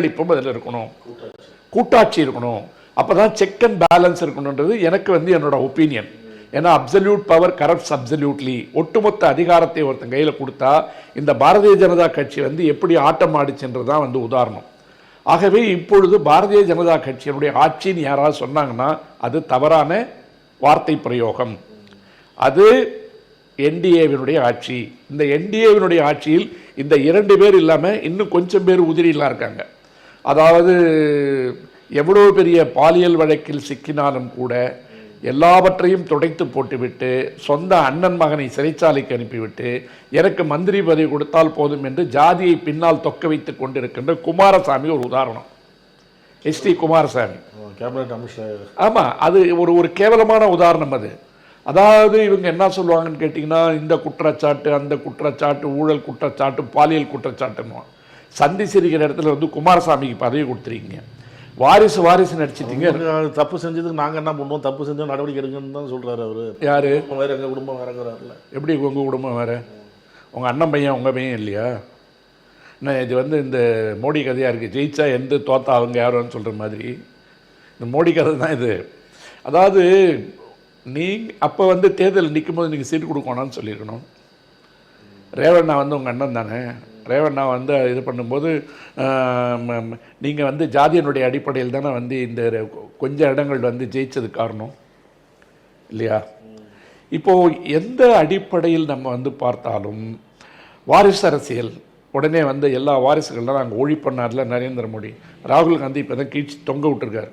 இப்போ அதில் இருக்கணும், கூட்டாட்சி இருக்கணும். அப்போ தான் செக் அண்ட் பேலன்ஸ் இருக்கணுன்றது எனக்கு வந்து என்னோட ஒப்பீனியன். ஏன்னா அப்சல்யூட் பவர் கரப்ட்ஸ் அப்சல்யூட்லி. ஒட்டுமொத்த அதிகாரத்தை ஒருத்தன் கையில் கொடுத்தா இந்த பாரதிய ஜனதா கட்சி வந்து எப்படி ஆட்டம் ஆடிச்சுன்றது தான் வந்து உதாரணம். ஆகவே இப்பொழுது பாரதிய ஜனதா கட்சியினுடைய ஆட்சின்னு யாராவது சொன்னாங்கன்னா அது தவறான வார்த்தை பிரயோகம். அது என்டிஏவினுடைய ஆட்சி. இந்த என்டிஏவினுடைய ஆட்சியில் இந்த 2 பேர் இல்லாமல் இன்னும் கொஞ்சம் பேர் உதிரிலாம் இருக்காங்க. அதாவது எவ்வளோ பெரிய பாலியல் வழக்கில் சிக்கினாலும் கூட எல்லாவற்றையும் துடைத்து போட்டுவிட்டு சொந்த அண்ணன் மகனை சிறைச்சாலைக்கு அனுப்பிவிட்டு எனக்கு மந்திரி பதவி கொடுத்தால் போதும் என்று ஜாதியை பின்னால் தொக்க வைத்துக் கொண்டிருக்கின்ற குமாரசாமி ஒரு உதாரணம். எஸ்டி குமாரசாமி. ஆமாம், அது ஒரு கேவலமான உதாரணம். அது அதாவது இவங்க என்ன சொல்லுவாங்கன்னு கேட்டிங்கன்னா, இந்த குற்றச்சாட்டு அந்த குற்றச்சாட்டு, ஊழல் குற்றச்சாட்டு, பாலியல் குற்றச்சாட்டுன்னு சந்தி சிரிக்கிற இடத்துல வந்து குமாரசாமிக்கு பதவி கொடுத்துருக்கீங்க. வாரிசு நடிச்சிட்டீங்க. தப்பு செஞ்சதுக்கு நாங்கள் என்ன பண்ணுவோம், தப்பு செஞ்சோம் நடவடிக்கை எடுங்கன்னு தான் சொல்கிறாரு அவர். யார்? வேறு எங்கள் குடும்பம் வேறங்கிறாருல. எப்படி உங்கள் குடும்பம் வேறு? உங்கள் அண்ணன் பையன் உங்கள் பையன் இல்லையா? என்ன இது வந்து இந்த மோடி கதையாக இருக்குது. ஜெயிச்சா எந்த தோத்தா அவங்க யாருன்னு சொல்கிற மாதிரி இந்த மோடி கதை தான் இது. அதாவது அப்போ வந்து தேர்தல் நிற்கும்போது நீங்கள் சீட்டு கொடுக்கணும்னு சொல்லியிருக்கணும். ரேவண்ணா வந்து உங்கள் அண்ணன் தானே. ரேவண்ணா வந்து இது பண்ணும்போது நீங்கள் வந்து ஜாதியினுடைய அடிப்படையில் தானே வந்து இந்த கொஞ்சம் இடங்கள் வந்து ஜெயிச்சது காரணம் இல்லையா? இப்போது எந்த அடிப்படையில் நம்ம வந்து பார்த்தாலும் வாரிசு அரசியல் உடனே வந்து எல்லா வாரிசுகள்லாம் நாங்கள் ஒழி பண்ணார்ல நரேந்திர மோடி. ராகுல் காந்தி இப்போ தான் கீழ்ச்சி தொங்க விட்டுருக்காரு.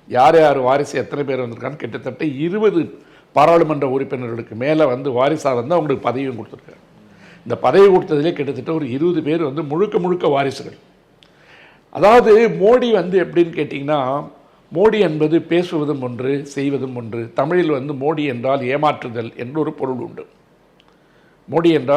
யார் வாரிசு எத்தனை பேர் வந்திருக்கான்னு கிட்டத்தட்ட 20 பாராளுமன்ற உறுப்பினர்களுக்கு மேலே வந்து வாரிசாக வந்து அவங்களுக்கு பதவியும் கொடுத்துருக்காரு. இந்த பதவி கொடுத்ததிலே கிட்டத்தட்ட ஒரு 20 பேர் வந்து முழுக்க வாரிசுகள். அதாவது மோடி வந்து எப்படின்னு கேட்டிங்கன்னா, மோடி என்பது பேசுவதும் ஒன்று செய்வதும் ஒன்று. தமிழில் வந்து மோடி என்றால் ஏமாற்றுதல் என்று ஒரு பொருள் உண்டு. மோடி என்றால்